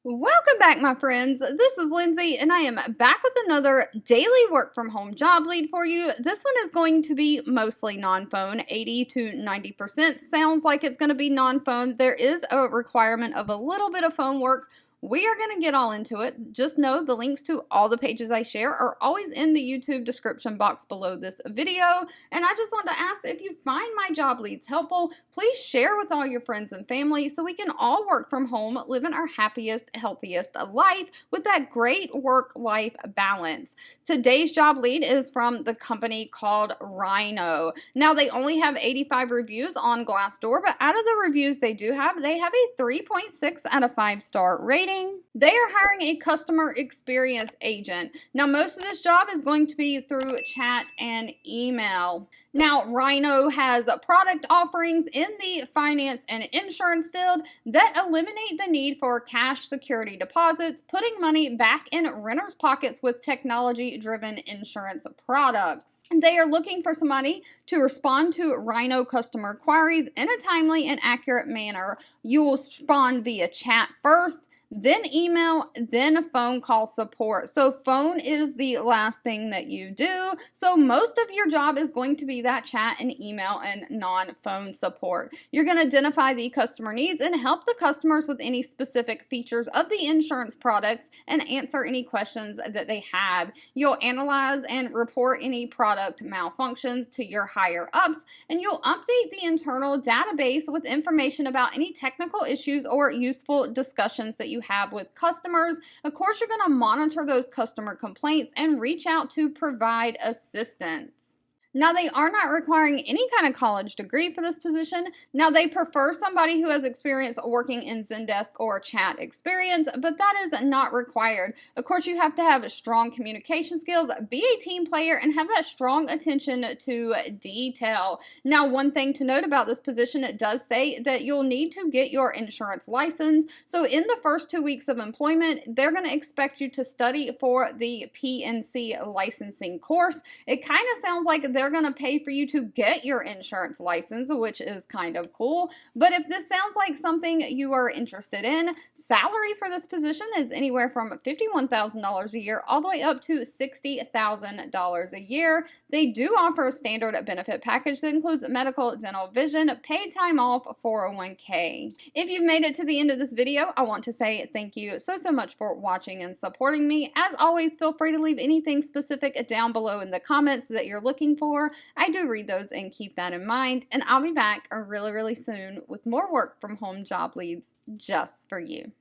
Welcome back, my friends. This is Lindsay, and I am back with another daily work from home job lead for you. This one is going to be mostly non-phone. 80 to 90% sounds like it's going to be non-phone. There is a requirement of a little bit of phone work. We are going to get all into it. Just know the links to all the pages I share are always in the YouTube description box below this video. And I just want to ask that if you find my job leads helpful, please share with all your friends and family so we can all work from home, living our happiest, healthiest life with that great work-life balance. Today's job lead is from the company called Rhino. Now, they only have 85 reviews on Glassdoor, but out of the reviews they have a 3.6 out of 5-star rating. They are hiring a customer experience agent. Now, most of this job is going to be through chat and email. Now, Rhino has product offerings in the finance and insurance field that eliminate the need for cash security deposits, putting money back in renters' pockets with technology-driven insurance products. They are looking for somebody to respond to Rhino customer queries in a timely and accurate manner. You will respond via chat first, then email, then phone call support. So phone is the last thing that you do. So most of your job is going to be that chat and email and non-phone support. You're going to identify the customer needs and help the customers with any specific features of the insurance products and answer any questions that they have. You'll analyze and report any product malfunctions to your higher ups, and you'll update the internal database with information about any technical issues or useful discussions that you have with customers. Of course, you're going to monitor those customer complaints and reach out to provide assistance. Now, they are not requiring any kind of college degree for this position. Now, they prefer somebody who has experience working in Zendesk or chat experience, but that is not required. Of course, you have to have strong communication skills, be a team player, and have that strong attention to detail. Now, one thing to note about this position, it does say that you'll need to get your insurance license. So in the first 2 weeks of employment, they're going to expect you to study for the PNC licensing course. It kind of sounds like they're going to pay for you to get your insurance license, which is kind of cool. But if this sounds like something you are interested in, salary for this position is anywhere from $51,000 a year all the way up to $60,000 a year. They do offer a standard benefit package that includes medical, dental, vision, paid time off, 401k. If you've made it to the end of this video, I want to say thank you so much for watching and supporting me. As always, feel free to leave anything specific down below in the comments that you're looking for. I do read those and keep that in mind, and I'll be back really soon with more work from home job leads just for you.